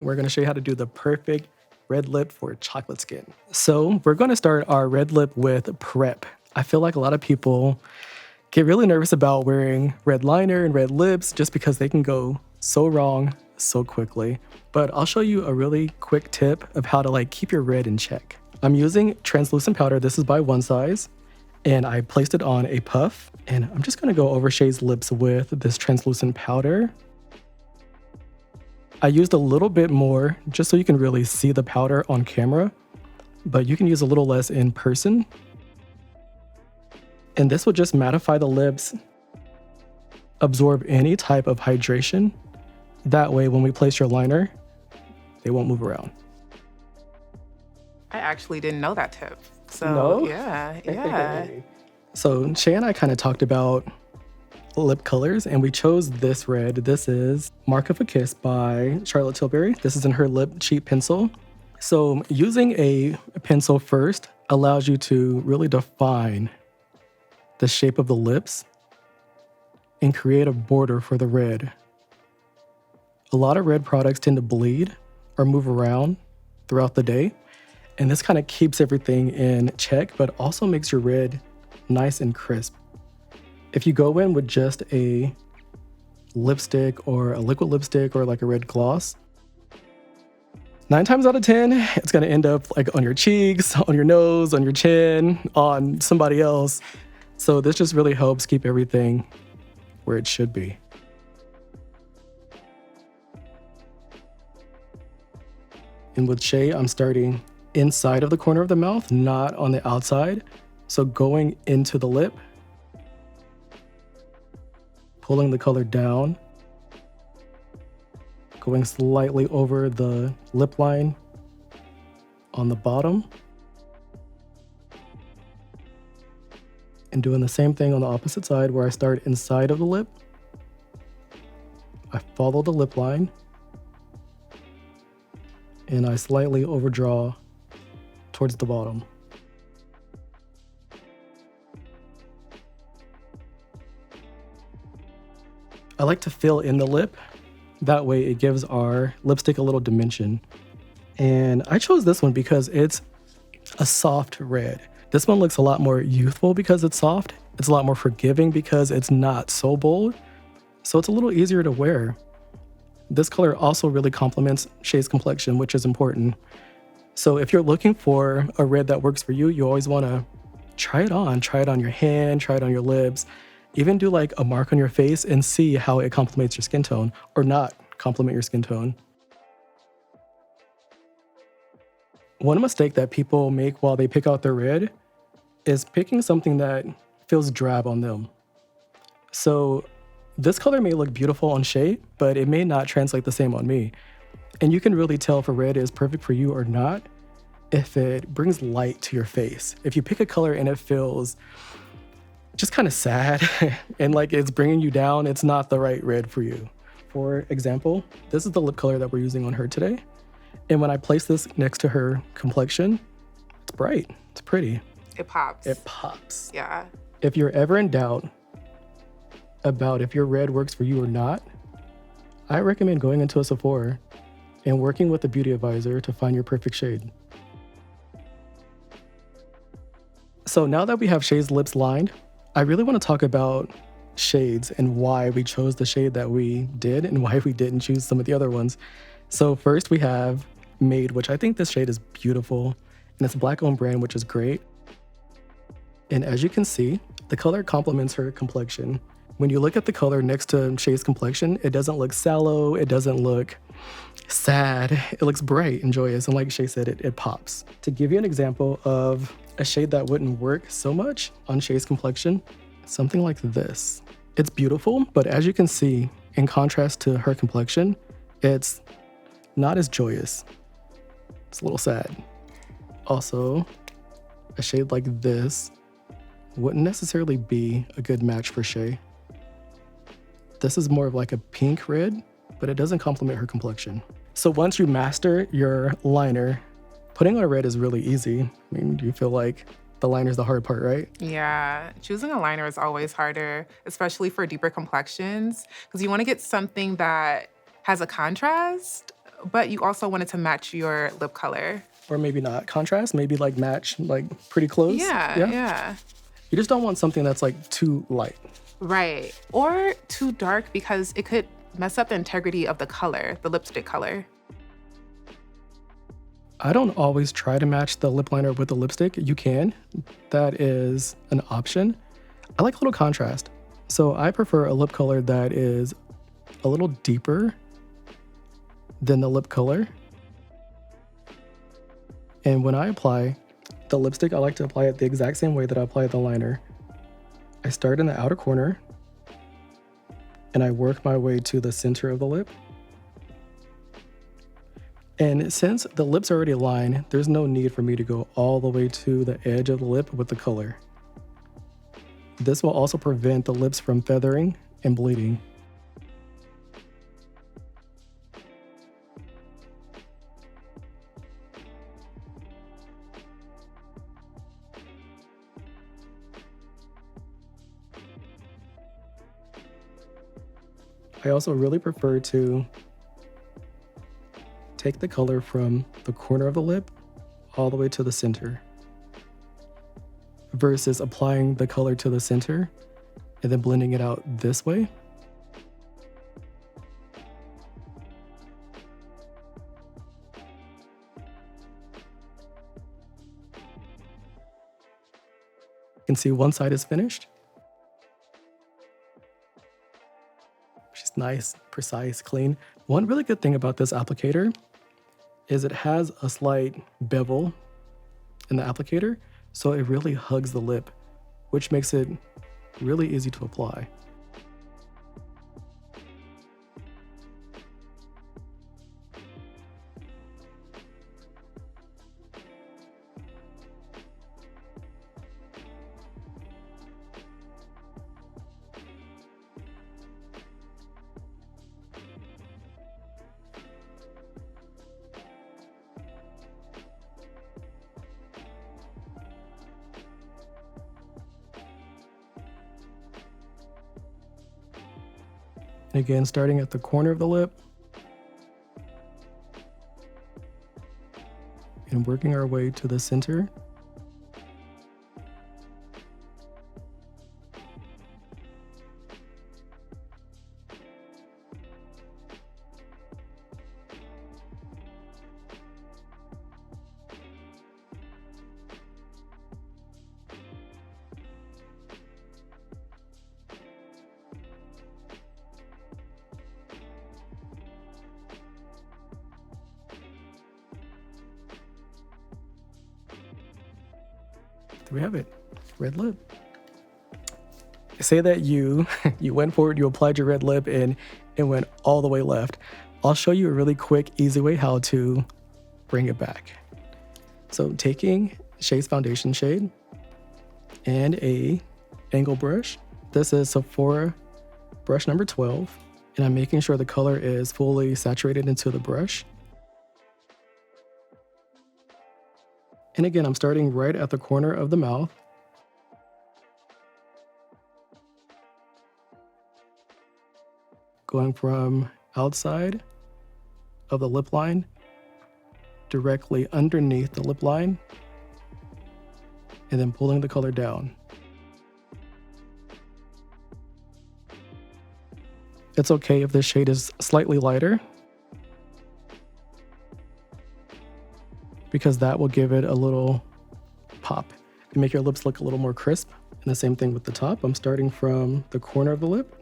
We're gonna show you how to do the perfect red lip for chocolate skin. So we're gonna start our red lip with prep. I feel like a lot of people get really nervous about wearing red liner and red lips just because they can go so wrong so quickly. But I'll show you a really quick tip of how to keep your red in check. I'm using translucent powder. This is by One Size, and I placed it on a puff. And I'm just gonna go over Shay's lips with this translucent powder. I used a little bit more just so you can really see the powder on camera, but you can use a little less in person. And this will just mattify the lips, absorb any type of hydration. That way, when we place your liner, they won't move around. I actually didn't know that tip. So No? yeah. So Shay and I kind of talked about lip colors, and we chose this red. This is Mark of a Kiss by Charlotte Tilbury. This is in her lip cheat pencil. So using a pencil first allows you to really define the shape of the lips and create a border for the red. A lot of red products tend to bleed or move around throughout the day, and this kind of keeps everything in check, but also makes your red nice and crisp. If you go in with just a lipstick or a liquid lipstick or a red gloss, 9 times out of 10, it's gonna end up on your cheeks, on your nose, on your chin, on somebody else. So this just really helps keep everything where it should be. And with Shay, I'm starting inside of the corner of the mouth, not on the outside. So going into the lip, pulling the color down, going slightly over the lip line on the bottom, and doing the same thing on the opposite side where I start inside of the lip. I follow the lip line, and I slightly overdraw towards the bottom. I like to fill in the lip. That way it gives our lipstick a little dimension. And I chose this one because it's a soft red. This one looks a lot more youthful because it's soft. It's a lot more forgiving because it's not so bold. So it's a little easier to wear. This color also really complements Shay's complexion, which is important. So if you're looking for a red that works for you, you always want to try it on your hand, try it on your lips. Even do a mark on your face and see how it complements your skin tone or not complement your skin tone. One mistake that people make while they pick out their red is picking something that feels drab on them. So this color may look beautiful on Shay, but it may not translate the same on me. And you can really tell if a red is perfect for you or not if it brings light to your face. If you pick a color and it feels just kind of sad and it's bringing you down, it's not the right red for you. For example, this is the lip color that we're using on her today. And when I place this next to her complexion, it's bright, it's pretty. It pops. It pops. Yeah. If you're ever in doubt about if your red works for you or not, I recommend going into a Sephora and working with a beauty advisor to find your perfect shade. So now that we have Shay's lips lined, I really want to talk about shades and why we chose the shade that we did and why we didn't choose some of the other ones. So first we have Made, which I think this shade is beautiful, and it's a Black-owned brand, which is great. And as you can see, the color complements her complexion. When you look at the color next to Shay's complexion, it doesn't look sallow, it doesn't look sad, it looks bright and joyous, and like Shay said, it pops. To give you an example of a shade that wouldn't work so much on Shay's complexion, something like this. It's beautiful, but as you can see, in contrast to her complexion, it's not as joyous. It's a little sad. Also, a shade like this wouldn't necessarily be a good match for Shay. This is more of a pink red, but it doesn't complement her complexion. So once you master your liner, putting on a red is really easy. I mean, do you feel like the liner's the hard part, right? Yeah, choosing a liner is always harder, especially for deeper complexions, because you want to get something that has a contrast, But you also wanted to match your lip color. Or maybe not. Contrast, maybe like match, like pretty close. Yeah. You just don't want something that's like too light. Right. Or too dark because it could mess up the integrity of the color, the lipstick color. I don't always try to match the lip liner with the lipstick. You can. That is an option. I like a little contrast. So I prefer a lip color that is a little deeper than the lip color. And when I apply the lipstick, I like to apply it the exact same way that I apply the liner. I start in the outer corner and I work my way to the center of the lip. And since the lips are already lined, there's no need for me to go all the way to the edge of the lip with the color. This will also prevent the lips from feathering and bleeding. I also really prefer to take the color from the corner of the lip all the way to the center versus applying the color to the center and then blending it out this way. You can see one side is finished. She's nice, precise, clean. One really good thing about this applicator is it has a slight bevel in the applicator, so it really hugs the lip, which makes it really easy to apply. And again, starting at the corner of the lip and working our way to the center. There we have it, red lip. Say that you went forward, you applied your red lip and it went all the way left. I'll show you a really quick, easy way how to bring it back. So taking Shea's foundation shade and a angle brush. This is Sephora brush number 12, and I'm making sure the color is fully saturated into the brush. And again, I'm starting right at the corner of the mouth. Going from outside of the lip line directly underneath the lip line, and then pulling the color down. It's okay if this shade is slightly lighter, because that will give it a little pop and make your lips look a little more crisp. And the same thing with the top. I'm starting from the corner of the lip.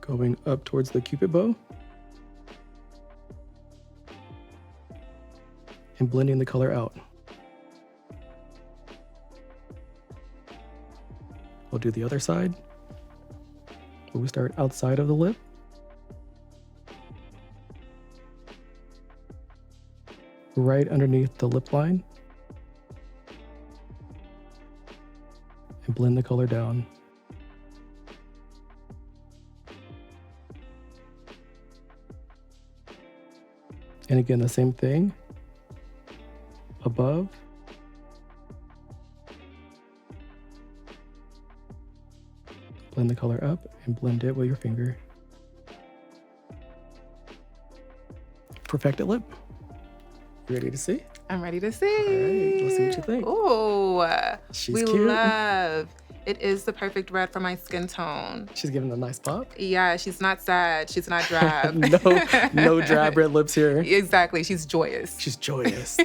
Going up towards the cupid bow. And blending the color out. We'll do the other side, where we start outside of the lip. Right underneath the lip line. And blend the color down. And again, the same thing above. blend the color up and blend it with your finger. Perfected lip. You ready to see? I'm ready to see. All right, let's see what you think. Oh, She's we cute. love. It is the perfect red for my skin tone. She's giving a nice pop. Yeah, she's not sad. She's not drab. No drab red lips here. Exactly. She's joyous. She's joyous.